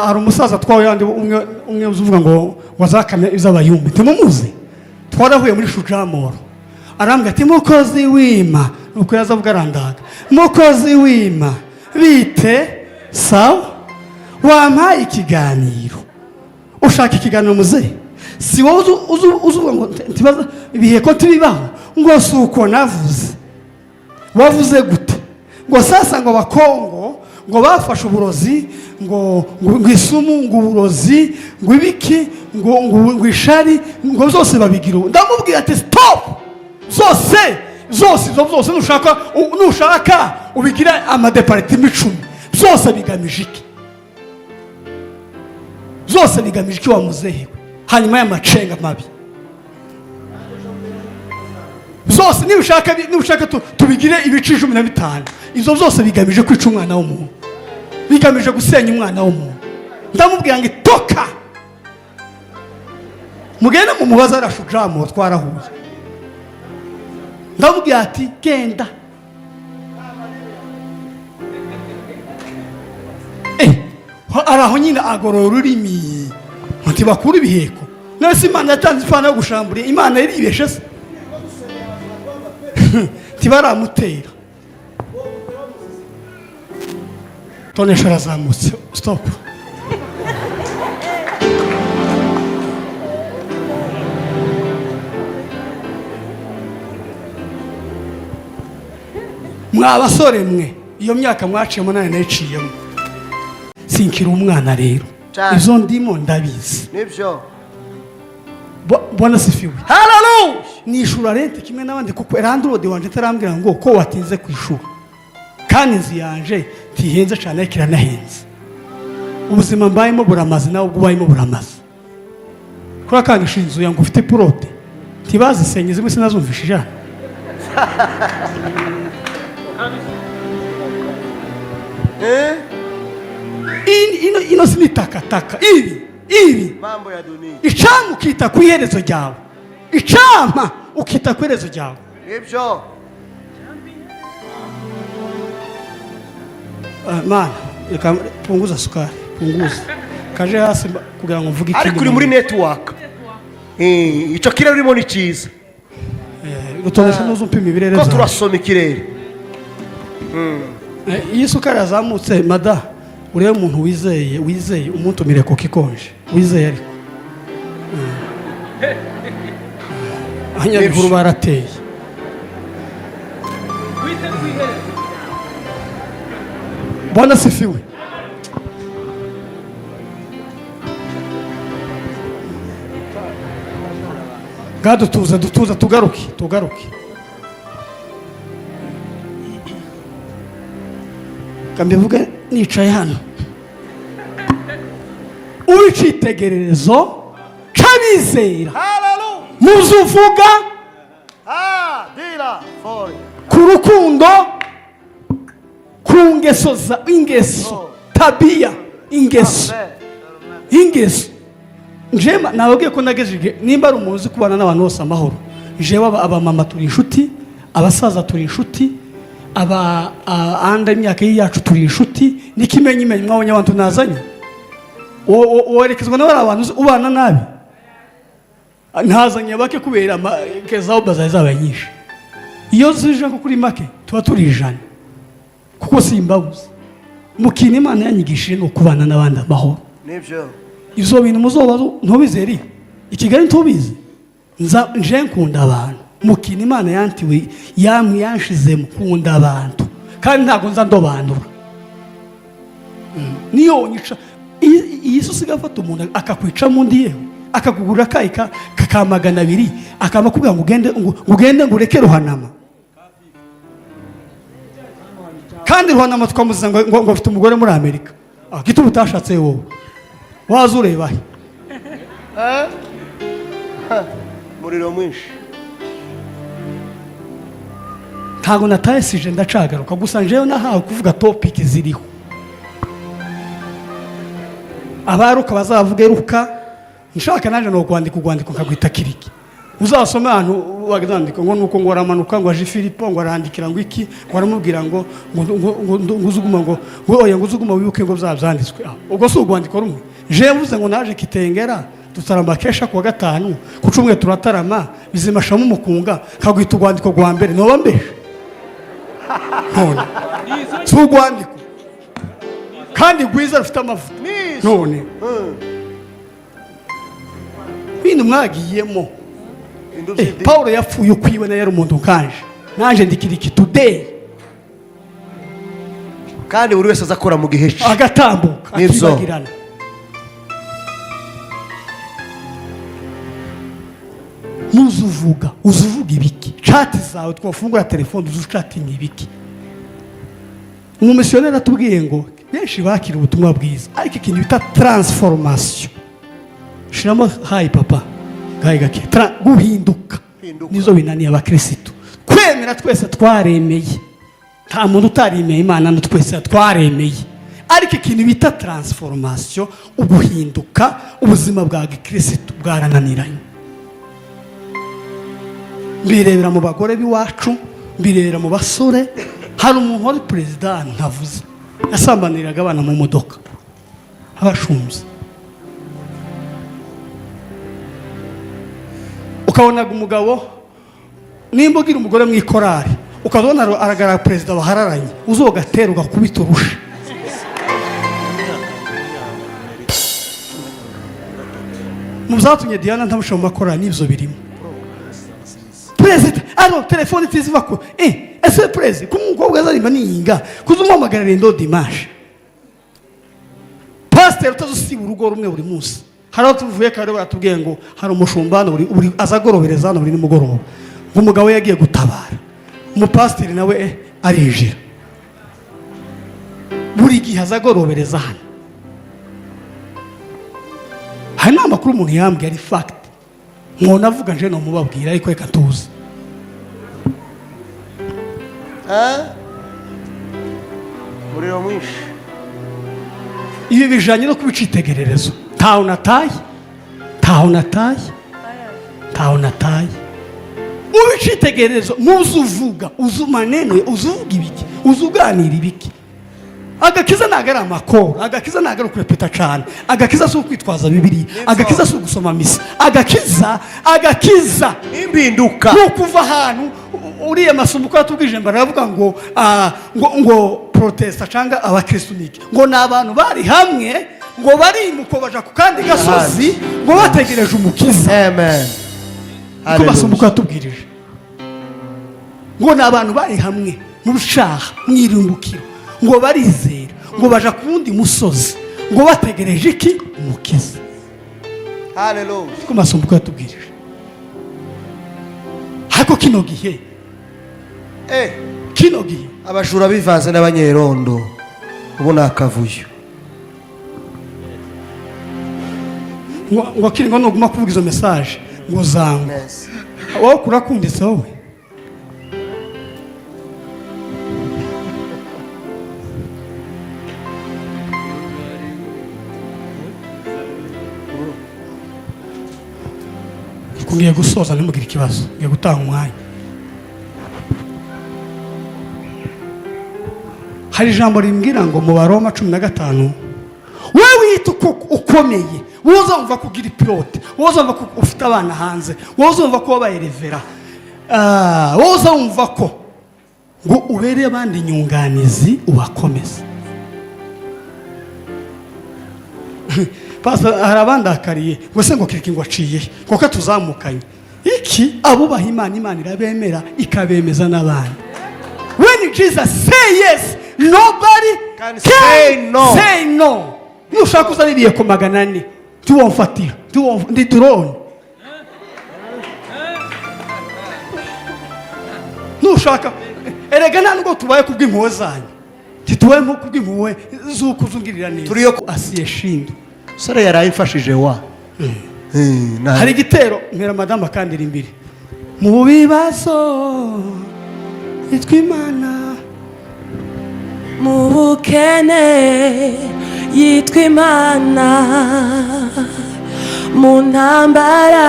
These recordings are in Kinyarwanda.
hari umusaza twawe yandi umwe uvuga ngo wazakamya izabayumbe timumuzi twarahuye muri Shujamoro arambwira ati mukozi wima nuko yazavuga arandaga mukozi wima bite sawa wampaye ikiganiro ushaka ikiganiro muze si wowe uzuvuga ngo ntibaza ibihe ko tubibaho ngo suko navuze wavuze gute ngo sasa ngo bakongo ngo bafashe uburozi ngo isumu ngo uburozi ngo ibiki ngo ishari ngo zose babigira ndamubwira ati stop zose nushaka ubigira amadepartement 10 zose bigamije iki zose bigamije iki wamuzehewe hanyuma y'amacenga mabi zose nibushaka tubigire ibice 15 izo zose bigamije kwica umwana w'umuntu bigamije gusenya umwana w'umuntu ndamubwira ngo toka mugenda mu mubaza ra Shujamoro twarahuye ndamubwira ati genda araho nyine agorora ururimi nti bakuru ibiheko nese Imana yatanze ifana yo gushambura Imana iribeshe se tibaramutera tonesha razamutse stop mwabasore mwe iyo myaka mwaciyemo nane nayiciyemo sinkira umwana rero izo ndimo ndabizi nibyo Bwana sifiwe haleluya nishura rente kimwe n'abandi kuko erandrode wanje tarambwira ngo ko watinze kwishura kandi nzi yanje tihenze cyane kiranahenze ubuzima mbayemo buramaze nawe ubwayimo buramaze kora kangisha inzu yangu ufite prote tibazi senyeze mwese nazumvishije ino sinitakataka ibi mambo ya dunia icama ukita ku iherezo ryawe icama ukita ku iherezo ryawe nibyo mana reka punguza sukari punguza kaje hasi kugira ngo mvuge ari kuri muri network ico kirere urimo ni cyiza gutonesha n'uzumpima ibirere ko turasoma ikirere iyi sukari yazamutse mada urebe umuntu wizeye umuntumire ko kikonje wizeye ariko abanyabihuru barateye Bwana sifiwe gado dutuza tugaruke kambivuge nicaye hano uricitegererezo cabizera muzuvuga dira for ku rukundo ku ingeso tabia ingeso njema nababwiye ko nagejeje nimba ari umuntu uzi kubana n'abantu bose amahoro jewe abamama turi inshuti abasaza turi inshuti anda imyaka yacu turi inshuti nikimenye mwabonye abantu nazanye werekezwa n'abari abantu ubana nabi ntazanye bake kubera kezaho bazaye zaba nyinshi iyo zije ko kuri make tuba turijana kuko simbabuze mukina Imana yanyigishije no kubana n'abandi amahoro nibyo izo bintu muzoba ntubizeri ikigali ntubizi nje nkunda abantu mukina Imana yantiwe yanshizemo kunda abantu kandi ntago nza ndobanura niyo nyica Yesu sigafata umuntu akakwica mu ndiye akakugura kayika kakamagana 2 akamakubwira ngo ugende ngo ureke Ruhanama kandi Ruhanama twamuziza ngo afite umugore muri Amerika gito utashatse wowe wazureba muriro mwinshi ntago natayesije ndacagaruka gusa njewe nahawe kuvuga topic ziriho abaruka bazavuge ruka nshaka naje no kwandika nkagwita kiriki uzasoma ahantu bagandika ngo nuko ngo aramanuka ngo aje Filipo ngo arandikira ngo iki ngo aramubwira ngo uzuguma ngo oya ngo uzuguma wibuke ngo byabyanditswe ubwo si ugwandiko rumwe je mvuze ngo naje Kitengera tutaramba kesha kuwa gatanu ku cumwe turatarama bizimashamo umukunga kagwita ugwandiko gwa mbere no bambeshe none si ugwandiko kandi gwiza rufite amavuta none bintu mwagiyemo Paulo yapfuye kwibona yari umuntu kanje nanje ndikiriki today kandi buri wese azakora mu gihe cye agatambuka akibagirana uzuvuga ibiki chat zawe twafungura telefone uzuchatinga ibiki umumisiyoneri atubwiye ngo benshi bakira ubutumwa bwiza ariko ikintu bita transformation shiramo hayi papa gake guhinduka nizo binaniye abakristo kwemera twese twaremeye nta muntu utarimeye Imana no twese twaremeye ariko ikintu bita transformation uguhinduka ubuzima bwa gikristo bwarananiranye mbirebera mu bagore biwacu mbirebera mu basore hari umuntu wari president ntavuze yasambaniraga abana mu modoka abashumze ukabonaga umugabo nimba ugira umugore mu ikorari ukazona aragara president bahararanye uzogatera ugakubita urusha muzatumye Diana ntamusha mu makorari n'ivyo birimo president telefone tiziva ko ese president kumukobwa azaririmba niyinga kuzumuhamagara rendo dimanche pastor utazusiba urugo rumwe buri munsi hari tuvuye kare batubwiye ngo hari umushumbano uri azagorobereza hano buri nimugoroba ngo umugabo yagiye gutabara umupasiteri nawe arinjira buri gihe azagorobereza hano hari n'amakuru umuntu yambwiye ari fact nkona avuga nje no mubabwira ariko reka tuzi muriro mwinshi ibi bijanye no kubicitegererezo taho nataye ubicitegererezo muzuvuga uzumanene uzuvuga ibiki uzuganira ibiki agakiza nagara amakoro agakiza nagara kurepeta cyane agakiza si ukwitwaza Bibiliya agakiza si ugusoma misa agakiza impinduka no kuva ahantu uriye masumbuko yatubwije mbaravuga ngo protesta cyangwa abakristonik ngo nabantu bari hamwe ngo bari muko baja ku kandi gasozi ngo bategereje umukiza amen ko masumbuko yatubwirije ngo nabantu bari hamwe mu bishaha mwirimbukiro ngo barizera ngo baja ku wundi musozi ngo bategereje iki umukiza haleluya ko masumbuko yatubwirije hako kino gihe abajura bivanze n'abanyerondo ubona akavuyo ngo kiri ngo nuguma kuvuga izo message ngo zangu wowe kurakunditse wowe ngiye gusoza ntimugire ikibazo ngiye gutanga umwanya hari ijambo rimbwira ngo mu Baroma 15 wewe wita ukomeye wowe uzumva kugira pilote wowe uzumva ko ufite abana hanze wowe uzumva ko wabaye revera wowe uzumva ko ngo ubereye abandi nyunganizi ubakomeza Pastor harabandakariye ngo se ngo kiriki ngo aciye kuko tuzamukanye iki abubaha Imana irabemera ikabemeza n'abandi. When Jesus say yes, nobody can say no. Say no. Nushaka uzaribiye ko maganani tuwomfatira ndi drone. Nushaka erega ntabwo tubaye kubw'impuhwe zanyu titubaye kubw'impuhwe z'ukuzungirira neza turiyo asiye shindo sore yarayifashije wa hari igitero mpera madama kandi imbere mu bibazo yitwa Imana mu bukene yitwa Imana mu ntambara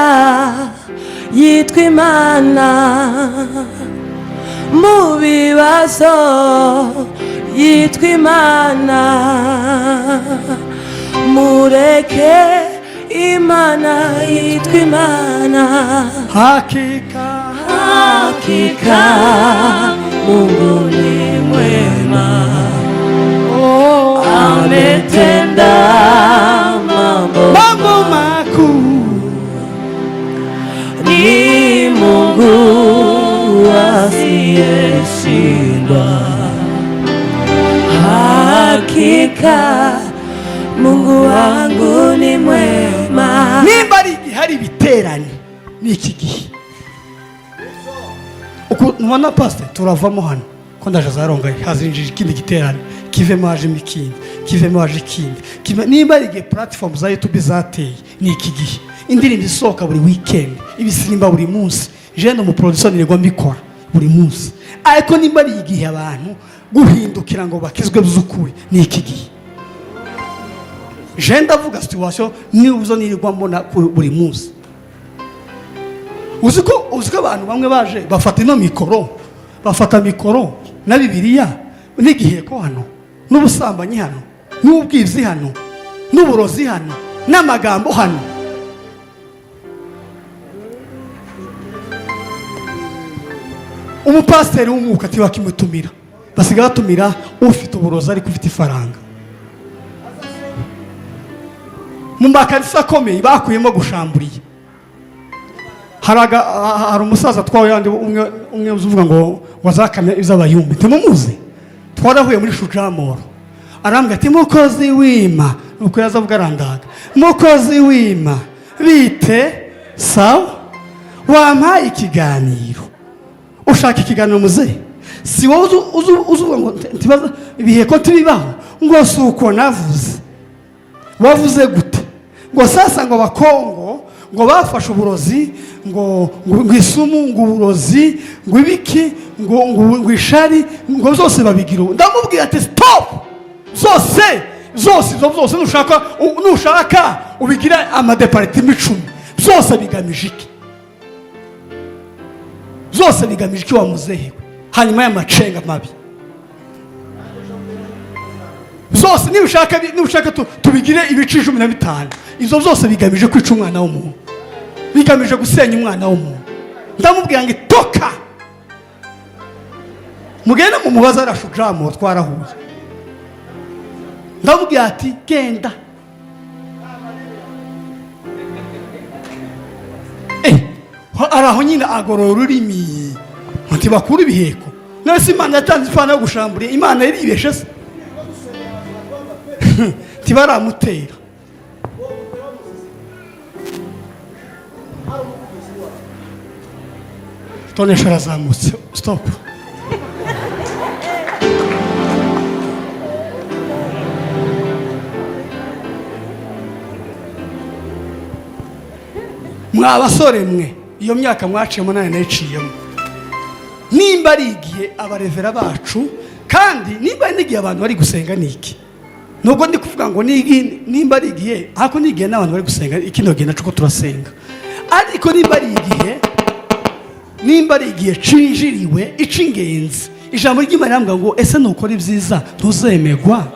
yitwa Imana, mu bibazo yitwa Imana, mureke Imana yitwa Imana. Hakika Hakika Mungu ni mwema, ametenda mambo makuu. Ni Mungu asiyeshindwa. Hakika Mungu wangu ni mwema. Nimba ari igihe hari ibiterane ni iki gihe. Nubona pastor turavamo hano ko ndaje zarongaye hazinjije ikindi giterane kivemo haje mikindi kivemo haje ikindi. Nimba ari igihe platform za YouTube zateye ni iki gihe. Indirimbo isohoka buri weekend, ibisimba buri munsi, je no mu producer nirwa mbikora buri munsi. Ariko nimba ari igihe abantu guhindukira ngo bakizwe by'ukuri ni iki gihe. Je ndavuga situation ni uzo nirwa mbona buri munsi. Uziko abantu bamwe baje bafata ino mikoro, bafata mikoro na Bibiliya n'igihe ko hano n'ubusambanyi hano n'ubwizi hano n'uburozi hano n'amagambo hano. Umupasiteri w'umwuka ati bakimutumira basigaye batumira ufite uburozi ariko ufite ifaranga. Mu makanisa akomeye bakuyemo gushamburiye. Hari umusaza twawe yandi umwe uvuga ngo wazakamya iz'abayumbi timumuze. Twarahuye muri Shujamoro arambwira ati mukozi w'Imana, nuko yazavuga arandaga, mukozi w'Imana bite sawa wampaye ikiganiro. Ushaka ikiganiro muze si wowe uzuvuga ngo ntibaza ibihe ko tubibaho ngo si uko navuze. Wavuze gute? Ngo sasa ngo Bakongo ngo bafashe uburozi ngo isumu ngo uburozi ngo ibiki ngo ishari ngo zose babigira. Ndamubwira ati stop, zose nushaka ubigira amadepartement 10 zose bigamije iki? Zose bigamije iki wamuzehewe hanyuma y'amacenga mabi? Zose nibushaka tubigire ibice 15, izo zose bigamije kwica umwana w'umuntu, bigamije gusenya umwana w'umuntu. Ndamubwira ngo toka mugenda mu mubaza ra Shujamoro twarahuye. Ndamubwira ati genda araho nyine agorora ururimi nti bakuru ibiheko. Nese Imana yatanze ifana yo gushamburiye, Imana iribeshe se tibaramutera. Tonesha razamutse stop. Mwa basore mwe iyo myaka mwaciyemo nane nayiciyemo. Nimba ari igihe abarevera bacu kandi nimba nigiye abantu bari gusenga niki. Nubwo ndi kuvuga ngo nimba ari igihe hako nigiye n'abantu bari gusenga ikino gihe naco turasenga. Ariko nimba ari igihe cinjiriwe icingenzi. Ijambo ry'Imana rambwa ngo ese nukora ibyiza ntuzemegwa.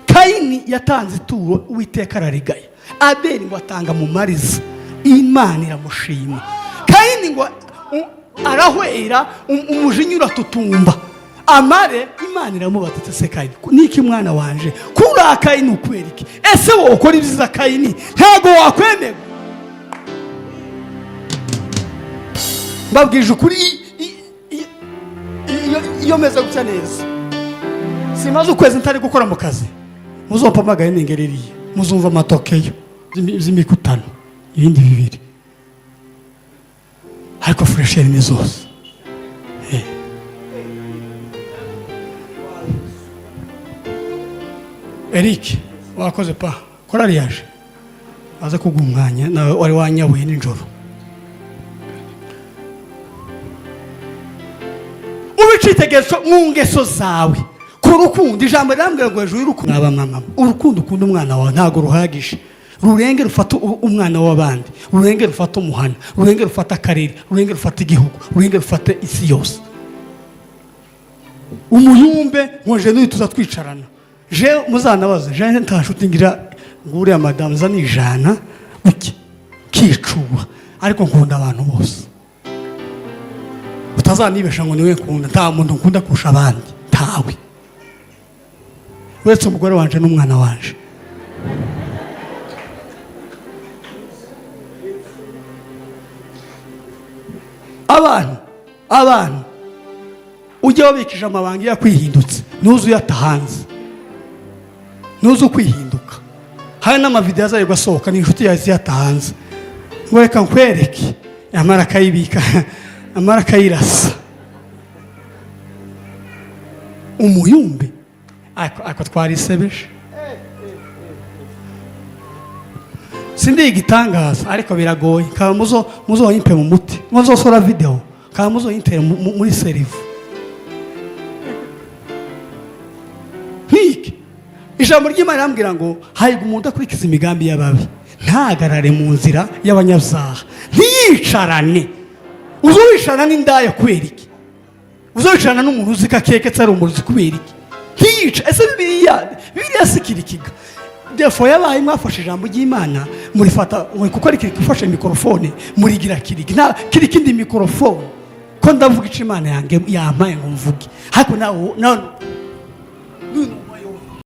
Kayini yatanze ituro Uwiteka ararigaya. Abeli ngo atanga mu mariza, Imana iramushima. Kayini ngo arahwera umujinya uratutumba. Amare Imana iramubatse se Kayini niki mwana wanje kura Kayini ukwereke ese wowe ukora ibyiza Kayini ntago wakwemera. Mbabwije ukuri iyo meze gutya neza simaze ukwezi ntari gukora mu kazi muzompamagaye ningereriye muzumva amatokeyo z'imikutano ibindi bibiri ariko fresher ni zose. Eric wakoze pa korari yaje aza kugumwanya nawe wari wanyabuye ninjoro. Ubicitegezo mu ngeso zawe ku rukundo. Ijambo rirambwira ngo hejuru y'urukundo aba mama urukundo ukunda umwana wawe ntago ruhagije. rurenge rufata umwana w'abandi, rurenge rufata umuhana, rurenge rufata akarere, rurenge rufata igihugu, rurenge rufata isi yose. Umuyumbe nkoje n'uyu tuzatwicarana, je muzanabaze, je ntashuti ngira nguriya madamu za nijana uki kicuba, ariko nkunda abantu bose. Utazanibesha ngo niwe nkunda, nta muntu nkunda kurusha abandi, ntawe. Uretse umugore wanje n'umwana wanje. Abantu ujye wabikije amabanga ya kwihindutse, nuzu yatahanze, nuzu kwihinduka. Hari n'amavideo azarigwa asohoka n'inshuti yawe ziyatahanze, ngo reka nkwereke, amara akayibika, amara akayirasa. Umuyumbe ako twarisebeje. Sindi igitangaza ariko biragoye, kaba muzo yimpe mu muti, muzo sora video, kaba muzo yintere muri serivu. Hiki ijambo ry'Imana rambwira ngo hayiga umuntu akurikiza imigambi y'ababi, ntagarare mu nzira y'abanyabyaha, ntiyicarane. Uzowicarana n'indaya kubera iki? Uzowicarana n'umuntu uzi kakeketse ari umurozi kubera iki? Ntiyica. Ese Bibiliya sikirikiga. Defo yabaye mwafashe ijambo ry'Imana murifata kuko ari kirifashe mikrofone murigira kiriki, nta kirikindi mikrofone ko ndavuga ico Imana yange yampaye ngo mvuge. Hako nawo